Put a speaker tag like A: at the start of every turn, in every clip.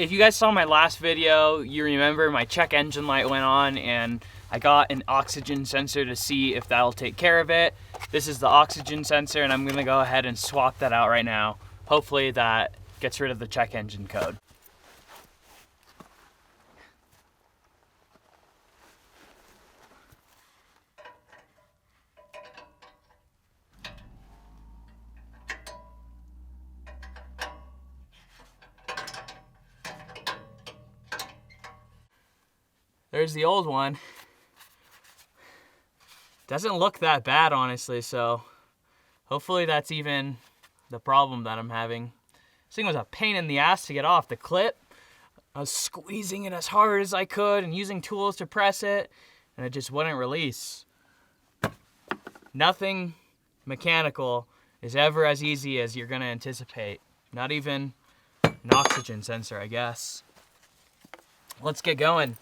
A: If you guys saw my last video, you remember my check engine light went on and I got an oxygen sensor to see if that'll take care of it. This is the oxygen sensor and I'm gonna go ahead and swap that out right now. Hopefully that gets rid of the check engine code. There's the old one. Doesn't look that bad, honestly, so hopefully that's even the problem that I'm having. This thing was a pain in the ass to get off. The clip, I was squeezing it as hard as I could and using tools to press it, and it just wouldn't release. Nothing mechanical is ever as easy as you're gonna anticipate. Not even an oxygen sensor, I guess. Let's get going.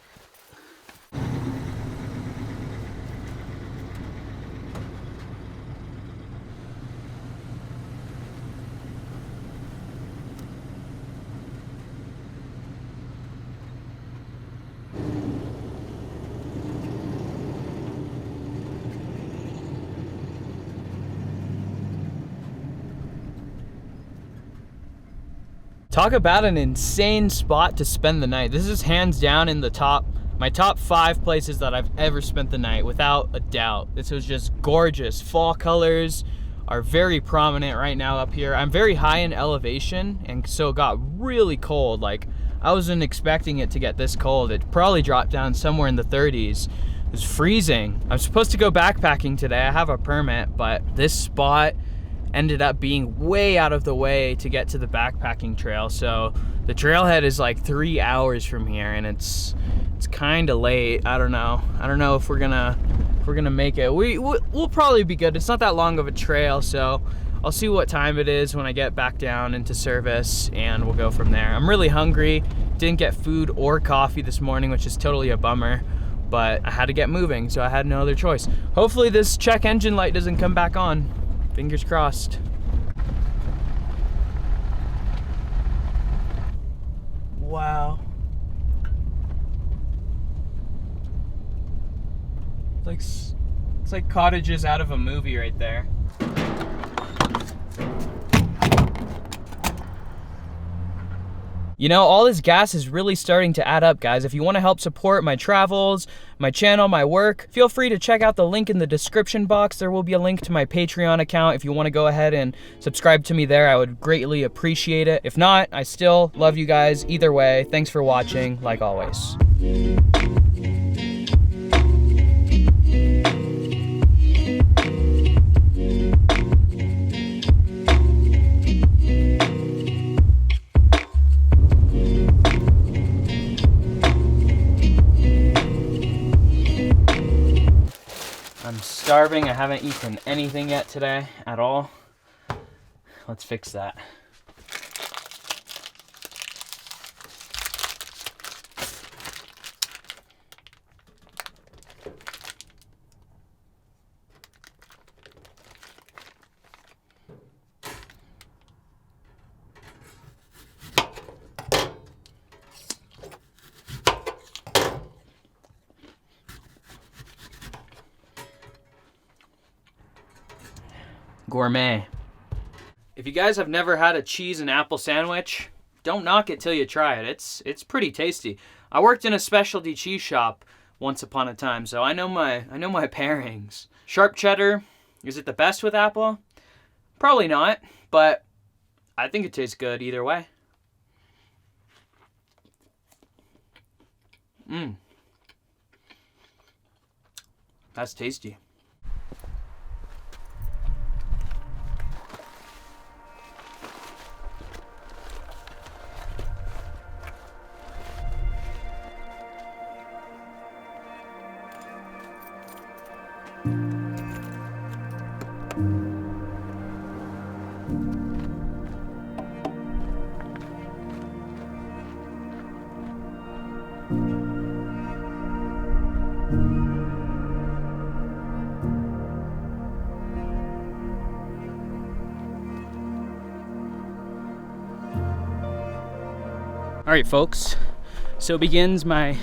A: Talk about an insane spot to spend the night. This is hands down in the my top 5 places that I've ever spent the night, without a doubt. This was just gorgeous. Fall colors are very prominent right now up here. I'm very high in elevation, and so it got really cold. Like, I wasn't expecting it to get this cold. It probably dropped down somewhere in the 30s. It was freezing. I'm supposed to go backpacking today. I have a permit, but this spot ended up being way out of the way to get to the backpacking trail. So the trailhead is like 3 hours from here, and it's kind of late. I don't know if we're gonna make it. We'll probably be good. It's not that long of a trail, so I'll see what time it is when I get back down into service, and we'll go from there. I'm really hungry. Didn't get food or coffee this morning, which is totally a bummer, but I had to get moving, so I had no other choice. Hopefully this check engine light doesn't come back on. Fingers crossed. Wow. It's like cottages out of a movie right there. You know, all this gas is really starting to add up, guys. If you want to help support my travels, my channel, my work, feel free to check out the link in the description box. There will be a link to my Patreon account. If you want to go ahead and subscribe to me there, I would greatly appreciate it. If not, I still love you guys either way. Thanks for watching, like always. I'm starving. I haven't eaten anything yet today at all. Let's fix that. Gourmet. If you guys have never had a cheese and apple sandwich, don't knock it till you try it. It's pretty tasty. I worked in a specialty cheese shop once upon a time, so I know my pairings. Sharp cheddar, is it the best with apple? Probably not, but I think it tastes good either way. That's tasty. All right, folks, so begins my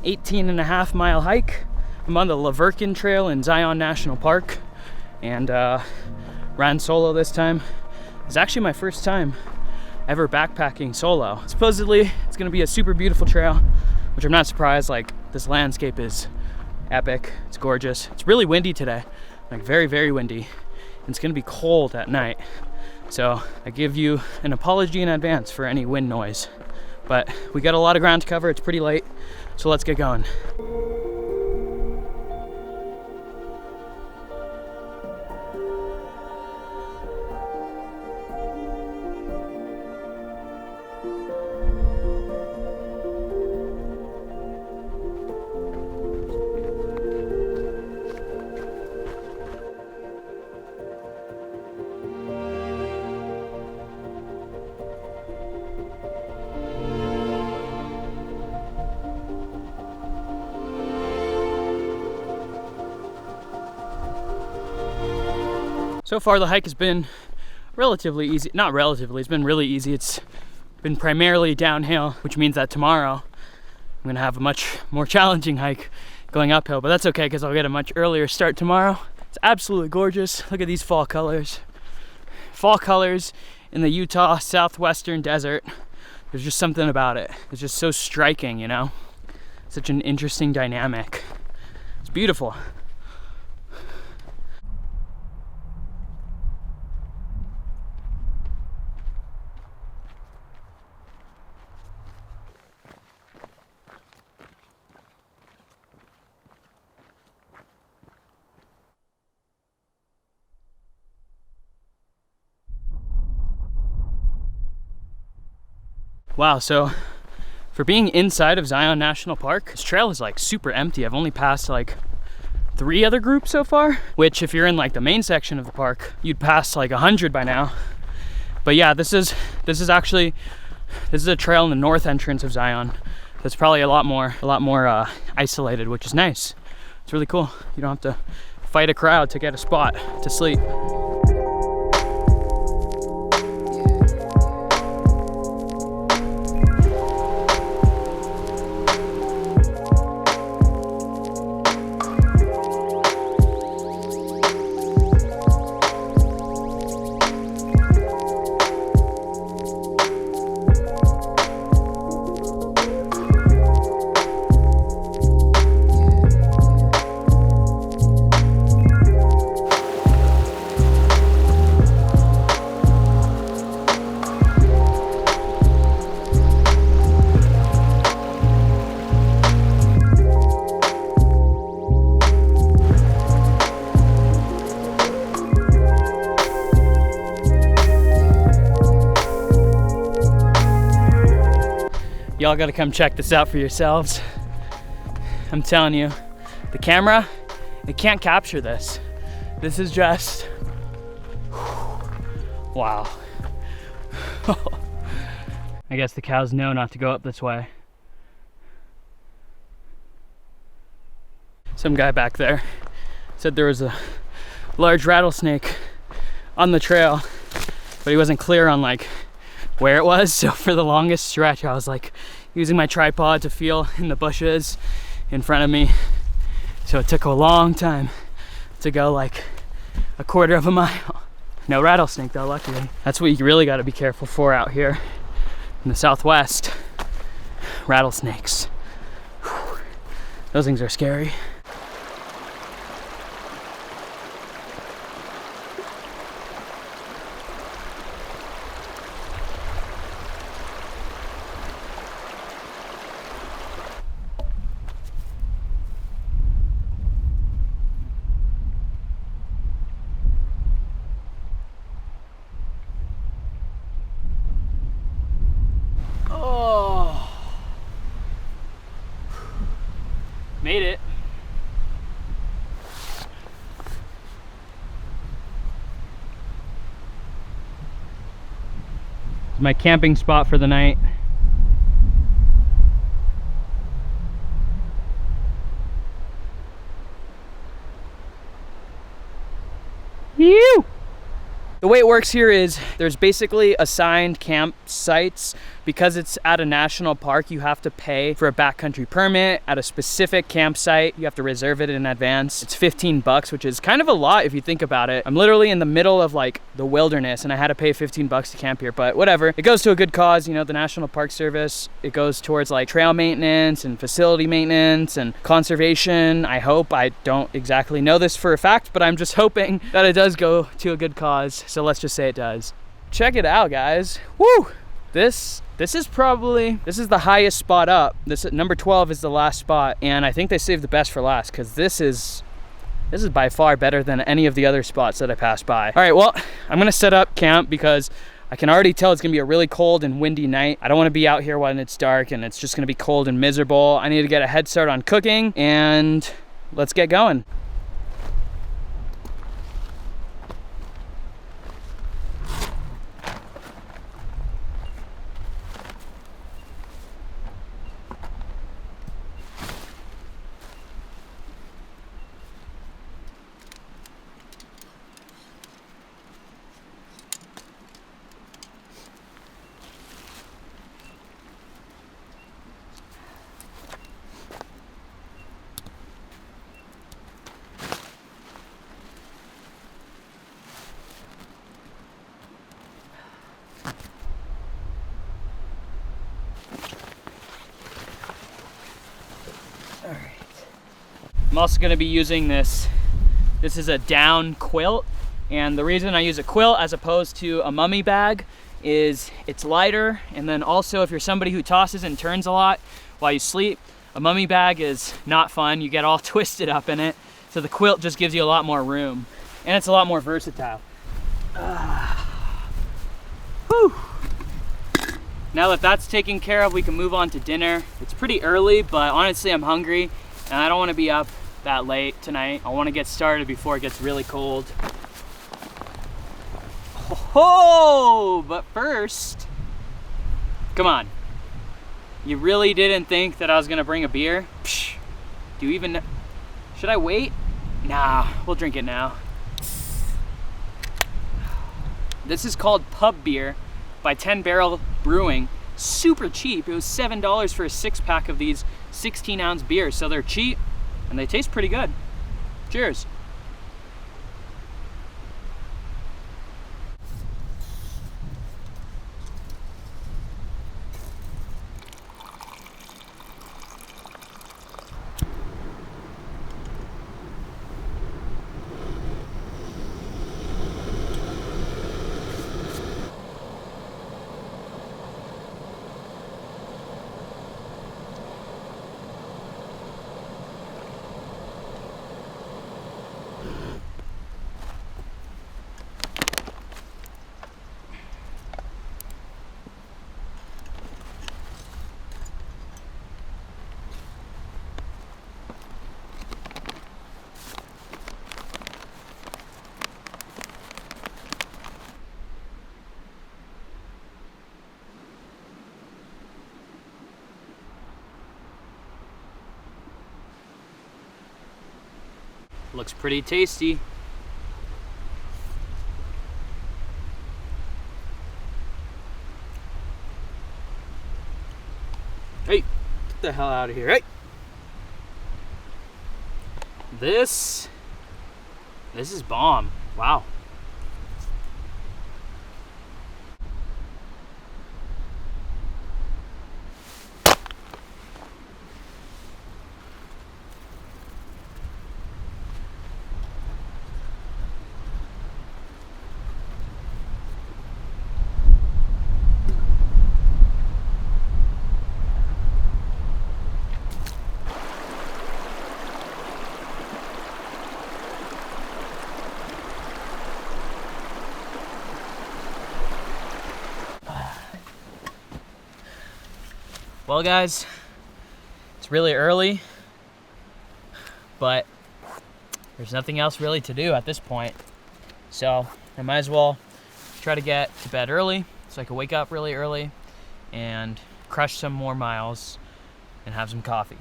A: 18.5-mile hike. I'm on the Laverkin Trail in Zion National Park, and ran solo this time. It's actually my first time ever backpacking solo. Supposedly, it's gonna be a super beautiful trail, which I'm not surprised. Like, this landscape is epic, it's gorgeous. It's really windy today, like very, very windy. And it's gonna be cold at night. So I give you an apology in advance for any wind noise. But we got a lot of ground to cover, it's pretty late, so let's get going. So far the hike has been relatively easy. Not relatively, it's been really easy. It's been primarily downhill, which means that tomorrow I'm gonna have a much more challenging hike going uphill, but that's okay because I'll get a much earlier start tomorrow. It's absolutely gorgeous. Look at these fall colors. Fall colors in the Utah southwestern desert. There's just something about it. It's just so striking, you know? Such an interesting dynamic. It's beautiful. Wow, so for being inside of Zion National Park, this trail is like super empty. I've only passed like 3 other groups so far, which if you're in like the main section of the park, you'd pass like 100 by now. But yeah, this is a trail in the north entrance of Zion. That's probably a lot more isolated, which is nice. It's really cool. You don't have to fight a crowd to get a spot to sleep. Y'all gotta come check this out for yourselves. I'm telling you, the camera, it can't capture this. This is just, wow. I guess the cows know not to go up this way. Some guy back there said there was a large rattlesnake on the trail, but he wasn't clear on like where it was. So for the longest stretch, I was like using my tripod to feel in the bushes in front of me. So it took a long time to go like a quarter of a mile. No rattlesnake though, luckily. That's what you really got to be careful for out here in the Southwest. Rattlesnakes. Whew. Those things are scary. Made it. It's my camping spot for the night. Phew! The way it works here is there's basically assigned campsites. Because it's at a national park, you have to pay for a backcountry permit at a specific campsite. You have to reserve it in advance. It's 15 bucks, which is kind of a lot if you think about it. I'm literally in the middle of like the wilderness and I had to pay 15 bucks to camp here, but whatever. It goes to a good cause, you know, the National Park Service. It goes towards like trail maintenance and facility maintenance and conservation. I hope. I don't exactly know this for a fact, but I'm just hoping that it does go to a good cause. So let's just say it does. Check it out, guys. Woo! This is the highest spot up. This number 12 is the last spot, and I think they saved the best for last because this is by far better than any of the other spots that I passed by. All right, well, I'm gonna set up camp because I can already tell it's gonna be a really cold and windy night. I don't wanna be out here when it's dark and it's just gonna be cold and miserable. I need to get a head start on cooking, and let's get going. I'm also gonna be using this. This is a down quilt, and the reason I use a quilt as opposed to a mummy bag is it's lighter, and then also if you're somebody who tosses and turns a lot while you sleep, a mummy bag is not fun. You get all twisted up in it. So the quilt just gives you a lot more room, and it's a lot more versatile. Whew. Now that that's taken care of, we can move on to dinner. It's pretty early, but honestly I'm hungry, and I don't wanna be up that late tonight. I want to get started before it gets really cold. Oh, but first, come on. You really didn't think that I was gonna bring a beer? Psh, do you even, should I wait? Nah, we'll drink it now. This is called Pub Beer by 10 Barrel Brewing. Super cheap. It was $7 for a 6-pack of these 16-ounce beers, so they're cheap and they taste pretty good. Cheers. Looks pretty tasty. Hey, get the hell out of here. Hey! This is bomb. Wow. Well guys, it's really early, but there's nothing else really to do at this point. So I might as well try to get to bed early so I can wake up really early and crush some more miles and have some coffee.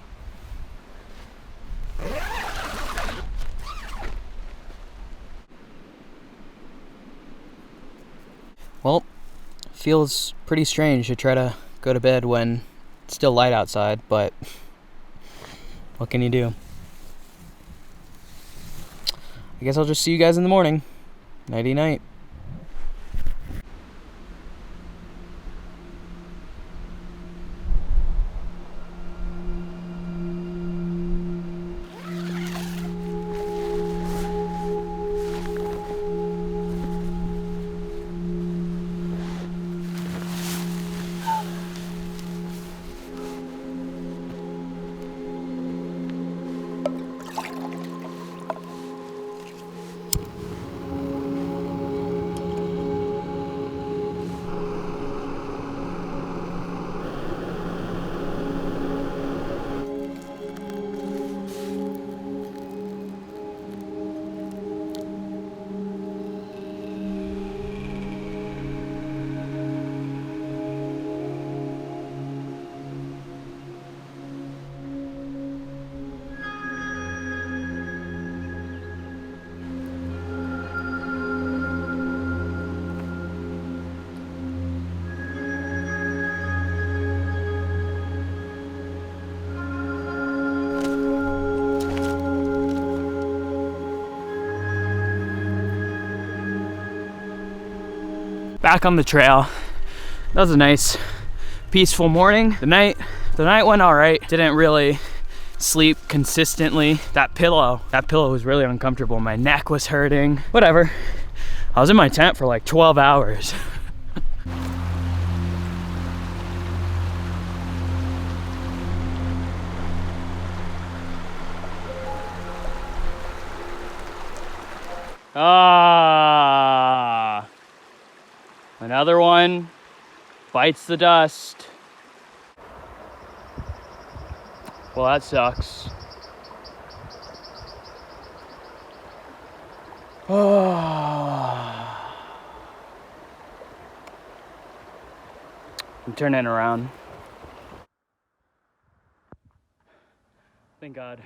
A: Well, feels pretty strange to try to go to bed when it's still light outside, but what can you do? I guess I'll just see you guys in the morning. Nighty night. Back on the trail. That was a nice, peaceful morning. The night went all right. Didn't really sleep consistently. That pillow was really uncomfortable. My neck was hurting. Whatever. I was in my tent for like 12 hours. Another one bites the dust. Well, that sucks. I'm turning around. Thank God.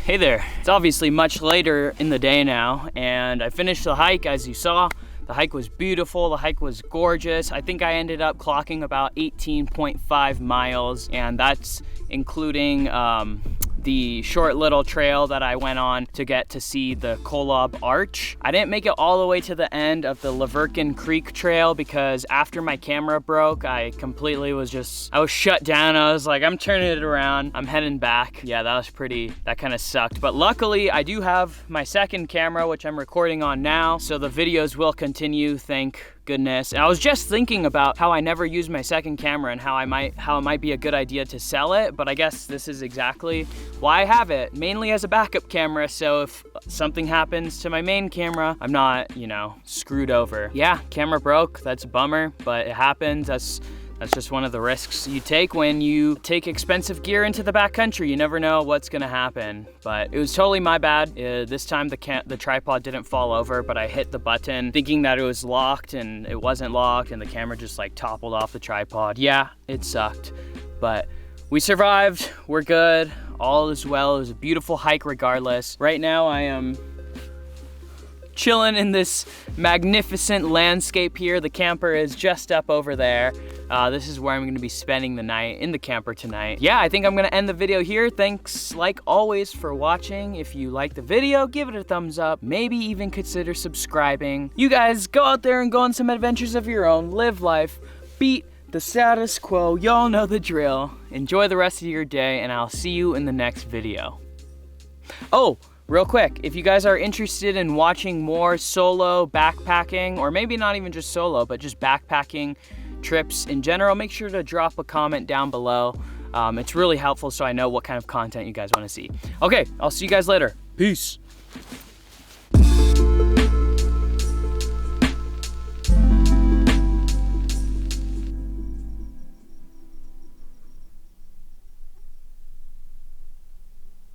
A: Hey there. It's obviously much later in the day now, and I finished the hike. As you saw, the hike was beautiful, the hike was gorgeous. I think I ended up clocking about 18.5 miles, and that's including the short little trail that I went on to get to see the Kolob Arch. I didn't make it all the way to the end of the Laverkin Creek Trail because after my camera broke, I completely was I was shut down. I was like, I'm turning it around, I'm heading back. Yeah, that kind of sucked. But luckily, I do have my second camera, which I'm recording on now, so the videos will continue, thank goodness. And I was just thinking about how I never use my second camera and how it might be a good idea to sell it, but I guess this is exactly why I have it, mainly as a backup camera, so if something happens to my main camera, I'm not, you know, screwed over. Yeah, camera broke, that's a bummer, but it happens. That's just one of the risks you take when you take expensive gear into the backcountry. You never know what's gonna happen, but it was totally my bad. This time the tripod didn't fall over, but I hit the button thinking that it was locked and it wasn't locked, and the camera just like toppled off the tripod. Yeah, it sucked, but we survived, we're good, all is well. It was a beautiful hike regardless. Right now I am chilling in this magnificent landscape here. The camper is just up over there. This is where I'm gonna be spending the night, in the camper tonight. Yeah, I think I'm gonna end the video here. Thanks, like always, for watching. If you like the video, give it a thumbs up. Maybe even consider subscribing. You guys go out there and go on some adventures of your own. Live life, beat the status quo. Y'all know the drill. Enjoy the rest of your day, and I'll see you in the next video. Oh, real quick, if you guys are interested in watching more solo backpacking, or maybe not even just solo, but just backpacking trips in general, make sure to drop a comment down below. It's really helpful so I know what kind of content you guys want to see. Okay, I'll see you guys later. Peace.